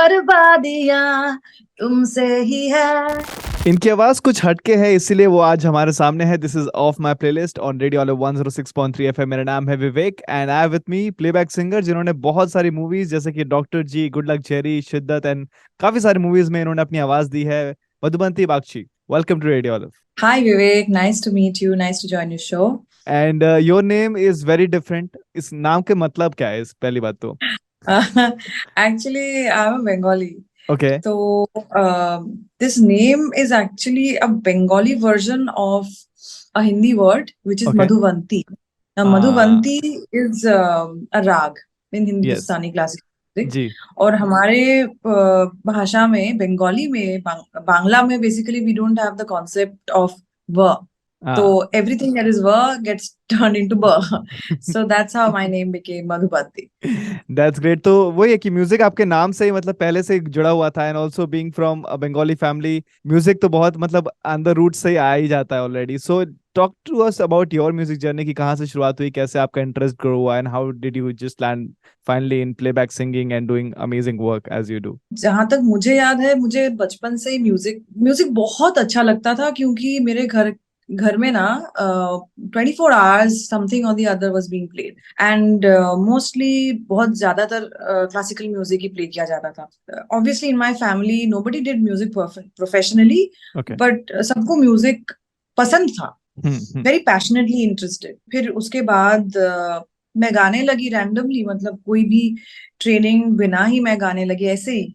बर्बादियां तुमसे ही है। इनकी आवाज कुछ हटके है, इसीलिए वो आज हमारे सामने है। This is of my playlist on radio वाले 106.3 एफएम। मेरा नाम है Vivek and I with me playback singer जिन्होंने बहुत सारी मूवीज जैसे कि Doctor G, Good Luck Jerry, Shiddat and काफी सारी मूवीज में इन्होंने अपनी आवाज दी है। Madhubanti Bagchi, welcome to radio वाले। Hi Vivek, nice to meet you. Nice to join your show. And your name is very different. इस नाम के मतलब क्या है, इस पहली बात तो। Actually, I'm a Bengali. Okay. So, this name is actually a Bengali version of a Hindi word, which is okay. Madhubanti. Now, हाँ। Madhubanti is a rag in yes. Hindustani classical music. जी। और हमारे भाषा में, बंगाली में, बांग्ला में, basically we don't have the concept of va. हाँ। So everything that is va gets turned into ba. So that's how my name became Madhubanti. That's great. तो वही है कि म्यूजिक आपके नाम से ही मतलब पहले से जुड़ा हुआ था, and also being from a Bengali family, music तो बहुत मतलब ऑन द रूट से ही आ ही जाता है already. So talk to us about your music journey की कहाँ से शुरुआत हुई, कैसे आपका इंटरेस्ट ग्रो हुआ, and how did you just land finally in playback singing and doing amazing work as you do. जहां तक मुझे याद है, मुझे बचपन से ही म्यूजिक म्यूजिक बहुत अच्छा लगता था, क्योंकि मेरे घर घर में ना 24 आवर्स समथिंग और the other was being played, and mostly बहुत ज्यादातर क्लासिकल म्यूजिक ही प्ले किया जाता था। Obviously in my family nobody did music professionally, okay. But सबको म्यूजिक पसंद था, हम्म। Very passionately interested. फिर उसके बाद मैं गाने लगी रैंडमली, मतलब कोई भी ट्रेनिंग बिना ही मैं गाने लगी ऐसे ही।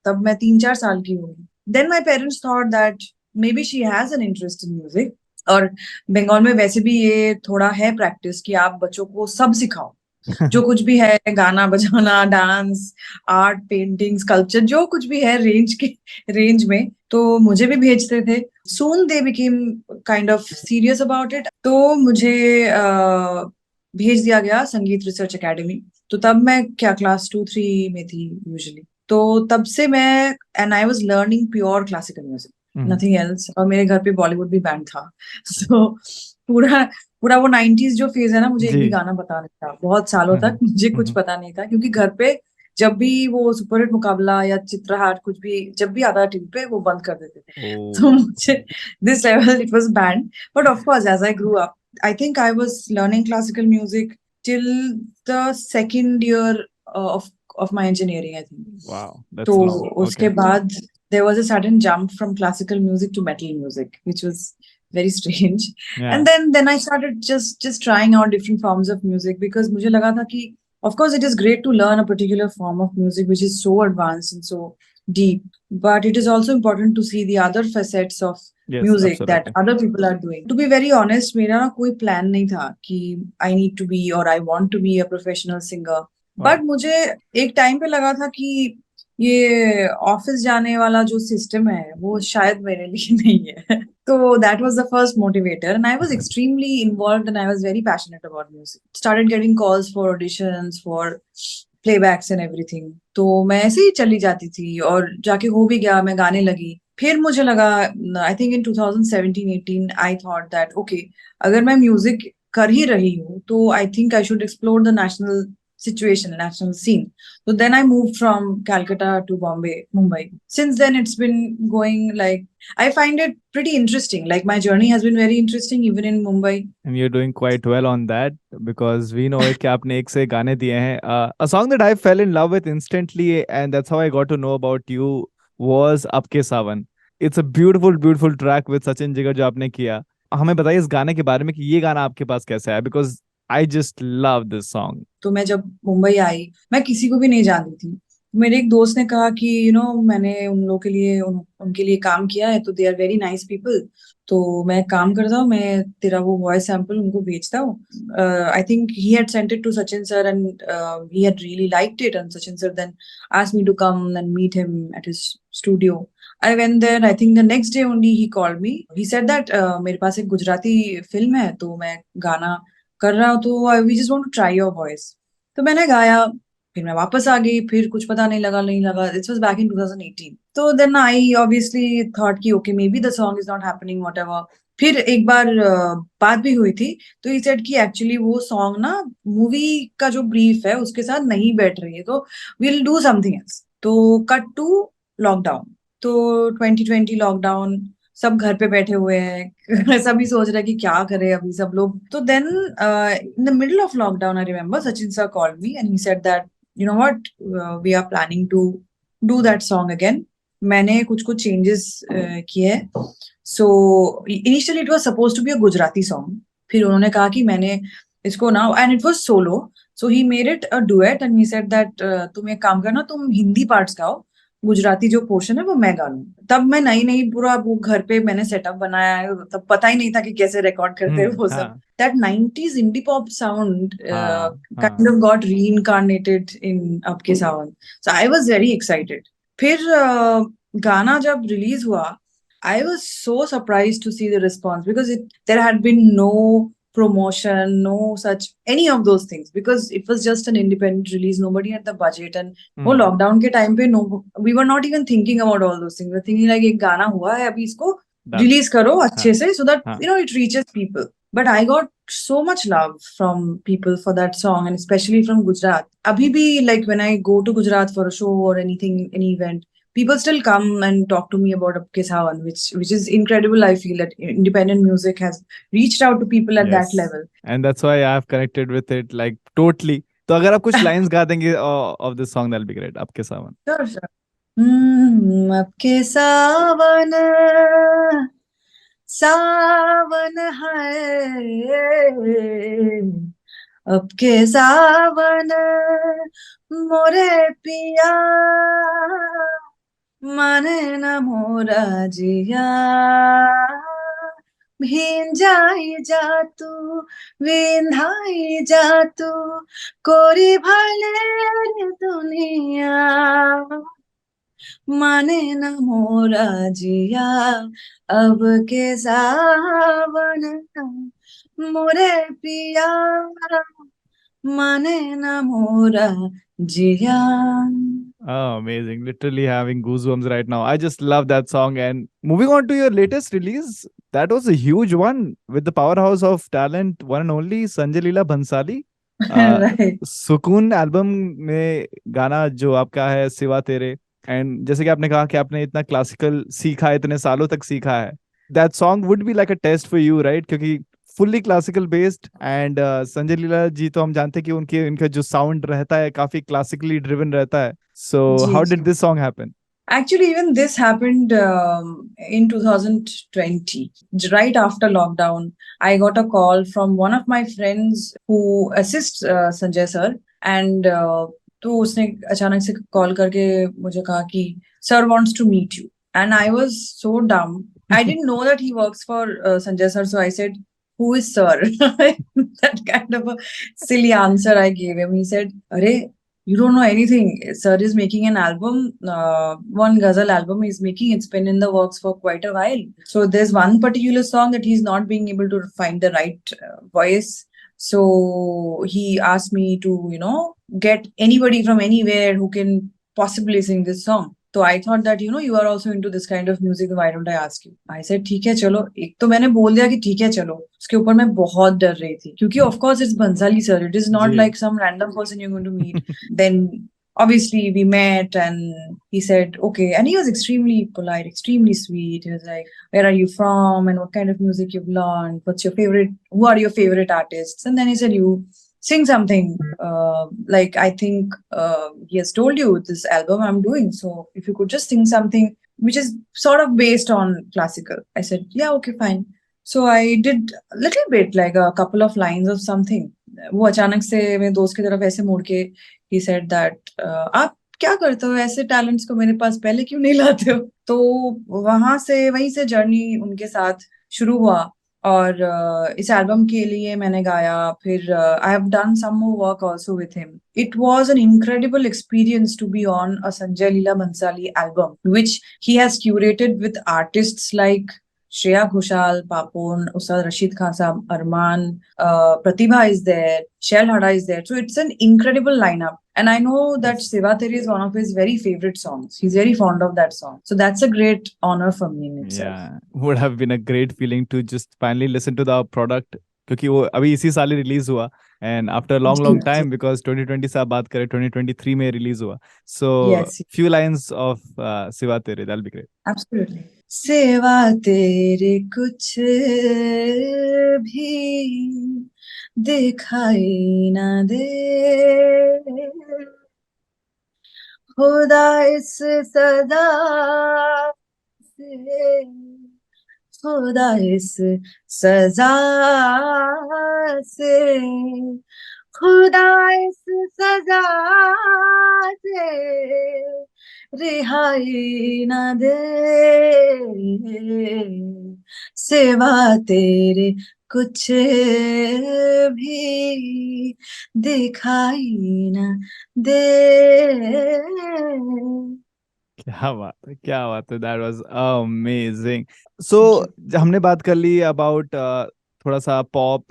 तब मैं 3-4 साल की हुई। Then my parents thought that maybe she has an interest in music. और बंगाल में वैसे भी ये थोड़ा है प्रैक्टिस कि आप बच्चों को सब सिखाओ, जो कुछ भी है, गाना बजाना, डांस, आर्ट, पेंटिंग, स्कल्पचर, जो कुछ भी है रेंज में, तो मुझे भी भेजते थे। Soon they became kind of serious about it, तो मुझे भेज दिया गया संगीत रिसर्च एकेडमी। तो तब मैं क्या क्लास 2-3 में थी यूजुअली। तो तब से मैं and I was learning pure classical music, nothing else. और मेरे घर पे बॉलीवुड भी बैंड था। सो पूरा पूरा वो 90s जो फेज है ना, मुझे एक भी जी। गाना पता नहीं था बहुत सालों तक। मुझे कुछ पता नहीं था, क्योंकि घर पे जब भी वो सुपरहिट मुकाबला या चित्रहार कुछ भी जब भी आता टीवी पे, वो बंद कर देते थे। ओ। तो मुझे this level it was band. But of course as I grew up, I think I was learning classical music till the second year of my engineering, I think. Wow, तो that's long. Okay. उसके बाद there was a sudden jump from classical music to metal music, which was very strange. या। And then I started just trying out different forms of music, because मुझे लगा था कि of course it is great to learn a particular form of music which is so advanced and so deep, but it is also important to see the other facets of yes, music that absolutely. other people are doing. To be very honest, मेरा ना कोई plan नहीं था कि I need to be or I want to be a professional singer. Wow. But मुझे एक time पे लगा था कि ये ऑफिस जाने वाला जो सिस्टम है, वो शायद मेरे लिए नहीं है। तो that was the first motivator, and I was extremely involved and I was very passionate about music. Started getting calls for auditions, for playbacks and everything. तो मैं ऐसे ही चली जाती थी, और जाके हो भी गया, मैं गाने लगी। फिर मुझे लगा, I think in 2017-18, I thought that okay, अगर मैं म्यूजिक कर ही रही हूँ, तो आई think I should explore the national situation, national scene. So then I moved from Calcutta to Bombay, Mumbai. Since then, it's been going like, I find it pretty interesting. Like my journey has been very interesting, even in Mumbai. And you're doing quite well on that because we know कि आपने एक से गाने दिए हैं. A song that I fell in love with instantly and that's how I got to know about you was आपके सावन. It's a beautiful beautiful track with Sachin Jigar जो आपने किया. हमें बताइए इस गाने के बारे में कि ये गाना आपके पास कैसे आया, because I just love this song. तो मैं जब मुंबई आई, मैं किसी को भी नहीं जानती थी। मेरे एक दोस्त ने कहा कि मैंने उन लोगों के लिए उनके लिए काम किया है, तो they are very nice people. तो मैं काम करता हूँ, मैं तेरा वो वॉइस सैंपल उनको भेजता हूँ। I think he had sent it to Sachin sir, and he had really liked it, and Sachin sir then asked me to come and meet him at his studio. I went there. I think the next day only he called me. He said that मेरे पास एक Gujarati film है, तो मैं गाना कर रहा हूँ, तो we just want to try your voice. तो मैंने गाया, फिर मैं वापस आ गई, फिर कुछ पता नहीं लगा। It was back in 2018। तो देन आई ऑब्वियसली थॉट कि okay, may be the song is not happening, whatever. फिर एक बार बात भी हुई थी, तो ही सेड कि एक्चुअली वो सॉन्ग ना मूवी का जो ब्रीफ है उसके साथ नहीं बैठ रही है, तो वील डू समथिंग एल्स। तो कट टू लॉकडाउन। तो 2020 लॉकडाउन, सब घर पे बैठे हुए हैं सभी सोच रहे हैं कि क्या करें अभी सब लोग। तो then in the middle of lockdown I remember Sachin sir called me and he said that you know what, we are planning to do that song again. मैंने कुछ कुछ चेंजेस किए। So initially it was suppose to be a Gujarati song. फिर उन्होंने कहा कि मैंने इसको ना, and it was solo, so he made it a duet and he said that तुम एक काम करना, तुम हिंदी पार्ट्स गाओ, गुजराती जो पोर्शन है वो मैं गा लूं। तब मैं नई नई पूरा वो घर पे मैंने सेटअप बनाया है, तब पता ही नहीं था कि कैसे रिकॉर्ड करते हैं वो सब। हाँ that 90s indie pop sound हाँ काइंड हाँ। Of got reincarnated in Ab Ke Saawan. So I was very excited. फिर गाना जब रिलीज हुआ, I was so surprise to see the response because it there had been no promotion, no such any of those things, because it was just an independent release. Nobody had the budget, and वो Hmm. Lockdown के time पे no, we were not even thinking about all those things, we were thinking like एक गाना हुआ है अभी इसको Done. Release करो अच्छे हाँ से सो दैट हाँ। You know it reaches people. But I got so much love from people for that song, and especially from Gujarat. Abhi bhi, like when I go to Gujarat for a show or anything, any event, people still come and talk to me about Apke Sawan, which is incredible. I feel that independent music has reached out to people at that Yes. level. And that's why I've connected with it like totally. तो अगर आप कुछ lines गा देंगे of this song, that'll be great. आपके सावन. Sure, sure. अब के सावन, सावन है, अब के सावन मोरे पिया, माने न मोरा जिया, भिंजाई जा तू, विंधाई जा तू, कोरी भले रे दुनिया, माने न मोरा जिया, अब के सावन मोरे पिया, माने न मोरा जिया। Oh, amazing. Literally having goosebumps right now. I just love that song. And moving on to your latest release, that was a huge one with the powerhouse of talent, one and only Sanjay Leela Bhansali. Uh, right. सुकून album में गाना जो आपका है सिवा तेरे, and जैसे कि आपने कहा कि आपने इतना क्लासिकल सीखा है, इतने सालों तक सीखा है, that song would be like a test for you right, क्योंकि fully classical based. And Sanjay Leela ji तो हम जानते हैं कि उनके इनका जो साउंड रहता है काफी क्लासिकली ड्रिवन रहता है। So ji how ji. did this song happen? Actually, even this happened in 2020, right after lockdown. I got a call from one of my friends who assists Sanjay sir, and तो उसने अचानक से call करके मुझे कहा कि sir wants to meet you, and I was so dumb. I didn't know that he works for Sanjay sir, so I said, "Who is sir?" That kind of a silly answer I gave him. He said, "अरे, you don't know anything. Sir is making an album, one ghazal album he's making. It's been in the works for quite a while. So there's one particular song that he's not being able to find the right voice. So he asked me to, get anybody from anywhere who can possibly sing this song. So I thought that, you are also into this kind of music. Why don't I ask you? I said, ठीक है चलो। एक तो मैंने बोल दिया कि ठीक है चलो, उसके ऊपर मैं बहुत डर रही थी क्योंकि of course it's Bhansali sir. It is not ji. like some random person you're going to meet. Then obviously we met and he said, okay. And he was extremely polite, extremely sweet. He was like, where are you from and what kind of music you've learned? What's your favorite? Who are your favorite artists? And then he said, you sing something. Like I think he has told you this album I'm doing. So if you could just sing something which is sort of based on classical. I said, yeah, okay, fine. So I did a little bit, like a couple of lines of something. वो अचानक से मेरे दोस्त की तरफ ऐसे मुड़ के he said that आप क्या करते हो, ऐसे टैलेंट्स को मेरे पास पहले क्यों नहीं लाते हो। तो वहीं से जर्नी उनके साथ शुरू हुआ। और इस एल्बम के लिए मैंने गाया। फिर I have done some more work also with him. It was an incredible experience to be on a Sanjay Leela Bhansali album which he has curated with artists like Shreya Ghoshal, Papon, Ustad Rashid Khan Saab, Arman, Pratibha is there, Shell Hada is there. So it's an incredible lineup. And I know that Yes. Seva Teri is one of his very favorite songs. He's very fond of that song. So that's a great honor for me in itself. Yeah, would have been a great feeling to just finally listen to the product क्योंकि वो अभी इसी साल ही release हुआ, and after long जी long जी। Time, because 2020 से आप बात करें, 2023 में रिलीज हुआ. So yes. Few lines of Siva Tere, that's be great. Absolutely. सेवा तेरे कुछ भी दिखाई ना दे, खुदा इस सदा से, खुदा इस सजा से, खुदा इस सजा से रिहाई न दे, सिवा तेरे कुछ भी दिखाई न दे। क्या बात है, क्या बात है, that was amazing. So thank you. हमने बात कर ली अबाउट थोड़ा सा pop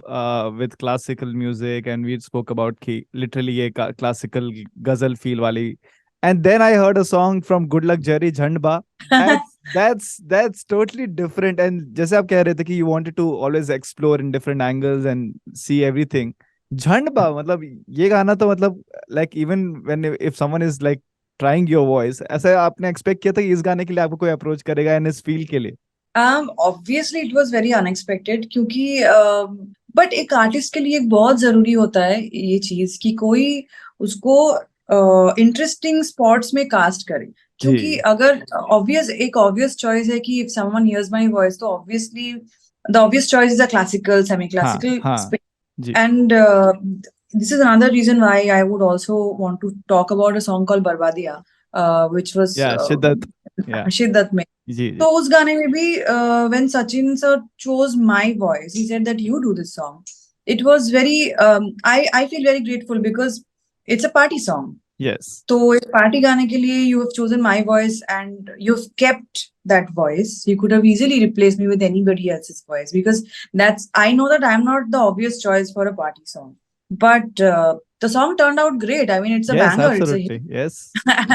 with classical music, and we spoke about कि लिटरली ये क्लासिकल गजल फील वाली. And then I heard a song from Good Luck Jerry, Jhandba. That's totally different. And जैसे आप कह रहे थे कि you wanted to always explore in different angles and see everything. झंडबा मतलब ये गाना तो मतलब like even when if someone is like trying your voice, ऐसा आपने एक्सपेक्ट किया था कि इस गाने के लिए आपको कोई अप्रोच करेगा एंड इस फील के लिए? Obviously it was very unexpected, क्योंकि बट एक आर्टिस्ट के लिए बहुत जरूरी होता है ये चीज कि कोई उसको इंटरेस्टिंग स्पॉट्स में कास्ट करे। क्योंकि जी. अगर एक ऑब्वियस चॉइस है कि if someone hears my voice, तो obviously the obvious choice is a classical, semi हाँ क्लासिकल, हाँ. जी. and this is another reason why I would also want to talk about a song called Barbadia, which was या शिद्दत. या. Shiddat mein. जी जी. तो उस गाने में भी when Sachin sir chose my voice, he said that you do this song. It was very I feel very grateful because it's a party song. Yes. तो एक पार्टी गाने के लिए you have chosen my voice and you've kept that voice. You could have easily replaced me with anybody else's voice, because I know that I'm not the obvious choice for a party song. But the song turned out great. I mean, it's a yes, banger. It's a hit. Absolutely, yes.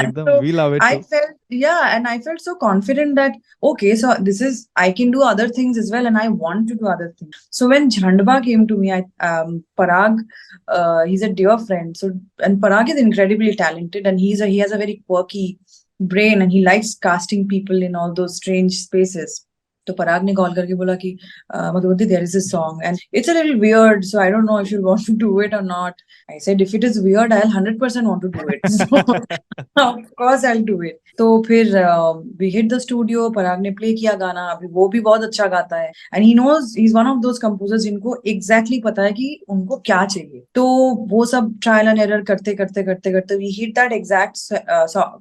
एकदम, So we love it I too. felt, yeah, and I felt so confident that, okay, so I can do other things as well, and I want to do other things. So when Jhandba came to me, Parag, he's a dear friend. So, and Parag is incredibly talented, and he has a very quirky brain, and he likes casting people in all those strange spaces. तो पराग ने call करके बोला कि Madhubanti, there is a song and it's a little weird, so I don't know if you want to do it or not. I said, if it is weird, I'll 100% want to do it. So of course I'll do it. तो फिर we hit the studio, पराग ने play किया गाना, अभी वो भी बहुत अच्छा गाता है, and he knows, he's one of those composers जिनको exactly पता है कि उनको क्या चाहिए. तो वो सब trial and error करते करते करते करते we hit that exact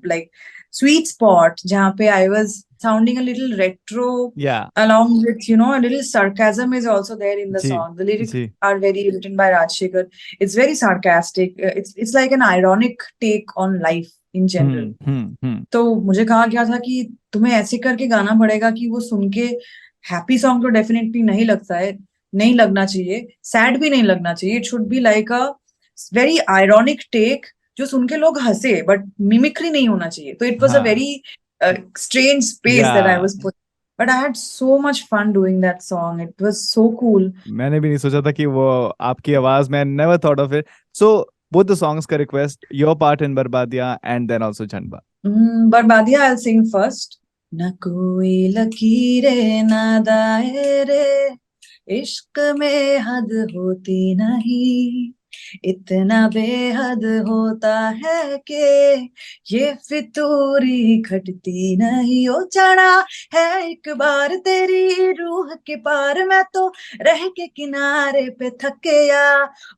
like sweet spot जहाँ पे I was sounding a little retro, या. along with, a little sarcasm is also there in the ji song. The lyrics ji. are very written by Rajshekhar. It's very sarcastic. It's like an ironic take on life in general. हम्म. तो मुझे कहा गया था कि तुम्हें ऐसे करके गाना पड़ेगा कि वो सुन के हैप्पी सॉन्ग तो डेफिनेटली नहीं लगता है, नहीं लगना चाहिए, सैड भी नहीं लगना चाहिए. It should be like a very ironic take जो सुन के लोग हंसे, बट मिमिक्री नहीं होना चाहिए. तो इट वाज अ हाँ. Very strange space that I yeah. Was put, but I had so much fun doing that song. It was so cool. मैंने भी नहीं सोचा था कि वो आपकी आवाज में, never thought of it. So both the songs का रिक्वेस्ट, योर पार्ट इन बर्बादिया एंड देन आल्सो झंडा. बर्बादिया आई सिंग फर्स्ट. न कोई लकीरें न दायरे, इश्क में हद होती नहीं, इतना बेहद होता है कि ये फितूरी घटती नहीं. ओ चढ़ा है एक बार तेरी रूह के पार, मैं तो रह के किनारे पे थक गया.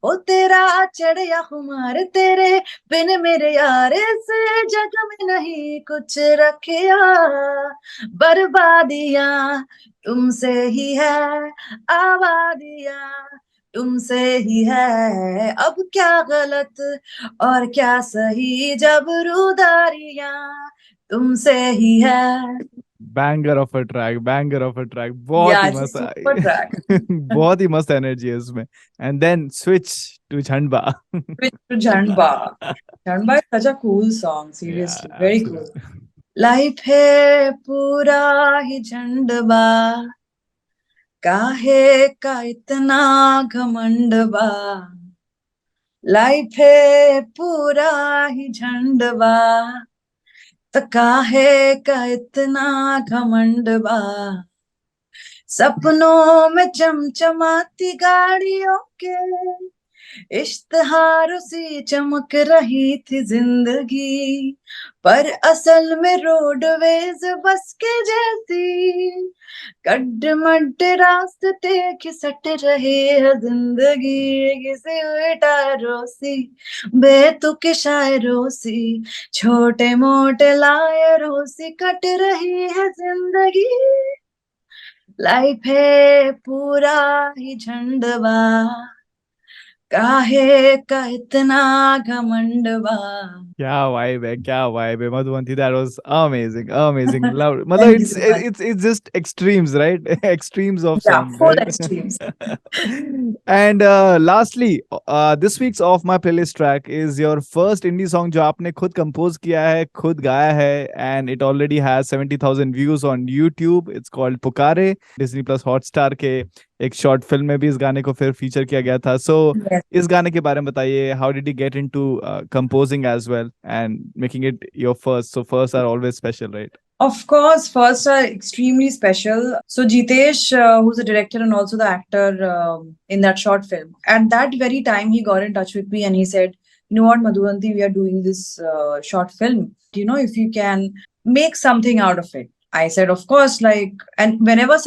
ओ तेरा चढ़या खुमार, तेरे बिन मेरे यार इस जग में नहीं कुछ रखिया. बर्बादियां तुमसे ही है, आबादियां तुमसे ही है, अब क्या गलत और क्या सही, जब रुदारियां तुमसे ही है. Banger of a track, banger of a track, बहुत या ही इट्स अ मस्त सुपर ट्रैक. बहुत ही मस्त एनर्जी है उसमें. एंड देन स्विच टू झंडा. Janba. Janba is such a cool song, या, seriously. Very cool. Absolutely. Life है पूरा ही झंडबा, काहे का इतना घमंड बा, लाइफ है पूरा ही झंड बा, त काहे का इतना घमंड बा, सपनों में चमचमाती गाड़ियों के इश्तहारों सी चमक रही थी जिंदगी, पर असल में रोडवेज बस के जैसी कड्ड रास्ते खिसट रहे है जिंदगी, किसी टायरों सी बेतुके शायरों सी छोटे मोटे लायरों सी कट रही है जिंदगी, लाइफ है पूरा ही झंडवा, काहे का इतना घमंडवा. क्या वाइब है, क्या वाइब है Madhubanti. That was amazing, amazing. Love, मतलब Thank you it's so much. it's just extremes, right? Extremes of Yeah, song, full right? extremes. And lastly, this week's off my playlist track is your first indie song जो आपने खुद compose किया है, खुद गाया है, and it already has 70,000 views on YouTube. It's called पुकारे. Disney Plus Hotstar के एक शॉर्ट फिल्म में भी इस गाने को फिर फीचर किया गया था. So Yes. इस गाने के बारे में बताइए. How did you get into composing as well and making it your first? So first are always special, right? Of course, first are extremely special. So Jitesh, who's the director and also the actor in that short film, at that very time he got in touch with me and he said, "You know what, Madhubanti, we are doing this short film. You know, if you can make something out of it." I said, "Of course." Like, and whenever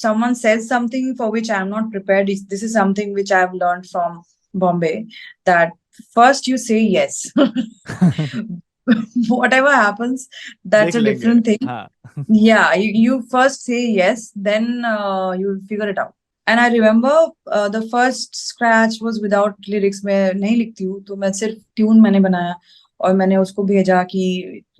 someone says something for which I'm not prepared, this is something which I've learned from Bombay, that first you say yes. Whatever happens, that's देख a लेंगे. different thing. हाँ. Yeah, you first say yes, then you'll figure it out. And I remember the first scratch was without lyrics. मैं नहीं लिखती हूँ, तो मैं सिर्फ ट्यून मैंने बनाया और मैंने उसको भेजा कि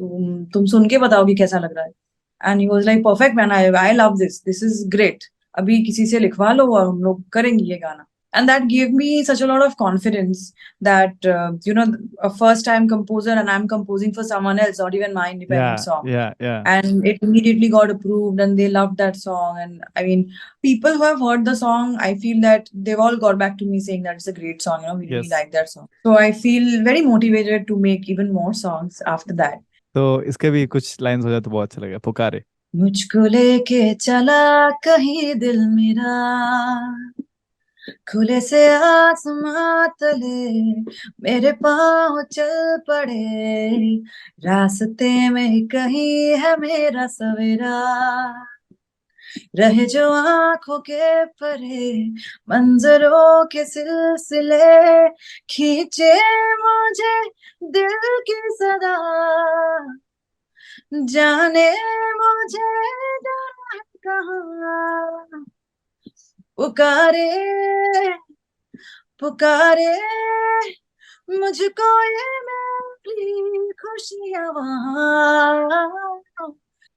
तुम सुन के बताओ कि कैसा लग रहा है. And he was like, perfect man, I love this. This is great. अभी किसी से लिखवा लो और हम लोग करेंगे ये गाना. And that gave me such a lot of confidence that a first time composer and I'm composing for someone else, not even my independent Yeah, song, yeah, yeah. and it immediately got approved and they loved that song. And I mean, people who have heard the song, I feel that they've all got back to me saying that it's a great song, we really Yes. like that song. So I feel very motivated to make even more songs after that. तो इसके भी कुछ lines हो जाए तो बहुत अच्छा लगेगा. पुकारे. मुझको लेके चला कहीं दिल मेरा, खुले से आसमां तले मेरे पाँव चल पड़े, रास्ते में कहीं है मेरा सवेरा, रहे जो आंखों के परे मंजरों के सिलसिले, खींचे मुझे दिल की सदा, जाने मुझे जाना है कहाँ, पुकारे पुकारे मुझको ये मेरी खुशियाँ वहाँ.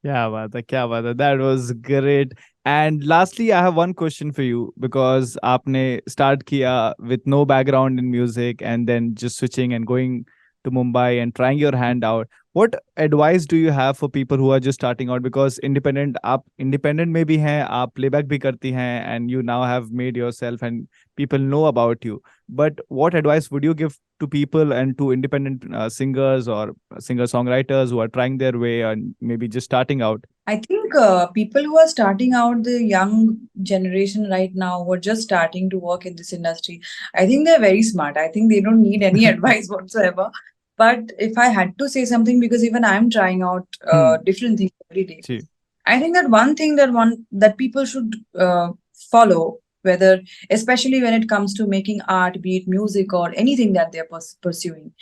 क्या बात है, क्या बात है. That was great. And lastly, I have one question for you because आपने start किया with no background in music and then just switching and going to Mumbai and trying your hand out. What advice do you have for people who are just starting out? Because independent, आप independent में भी हैं, आप playback भी करती हैं, and you now have made yourself and people know about you. But what advice would you give to people and to independent singers or singer songwriters who are trying their way and maybe just starting out? I think people who are starting out, the young generation right now, who are just starting to work in this industry, I think they're very smart. I think they don't need any advice whatsoever. But if I had to say something, because even I'm trying out Hmm. different things every day, See. I think that one thing that people should follow, whether especially when it comes to making art, be it music or anything that they're pursuing,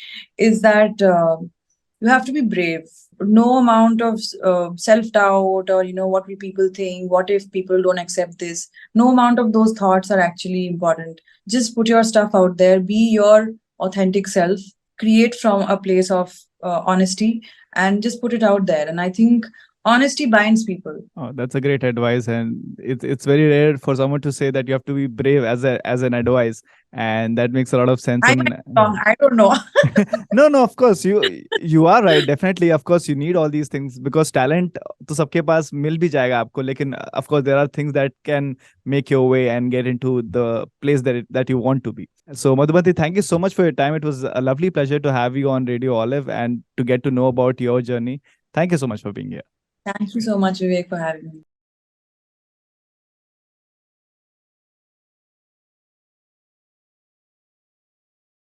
is that you have to be brave. No amount of self doubt or what will people think, what if people don't accept this. No amount of those thoughts are actually important. Just put your stuff out there. Be your authentic self. Create from a place of honesty and just put it out there. And I think Honesty binds people. Oh, that's a great advice, and it's very rare for someone to say that you have to be brave as a as an advice, and that makes a lot of sense. I might And be wrong. I don't know. no, no, of course you are right. Definitely, of course, you need all these things because talent तो सबके पास मिल भी जाएगा आपको. लेकिन of course there are things that can make your way and get into the place that you want to be. So Madhubanti, thank you so much for your time. It was a lovely pleasure to have you on Radio Olive and to get to know about your journey. Thank you so much for being here. Thank you so much, Vivek, for having me.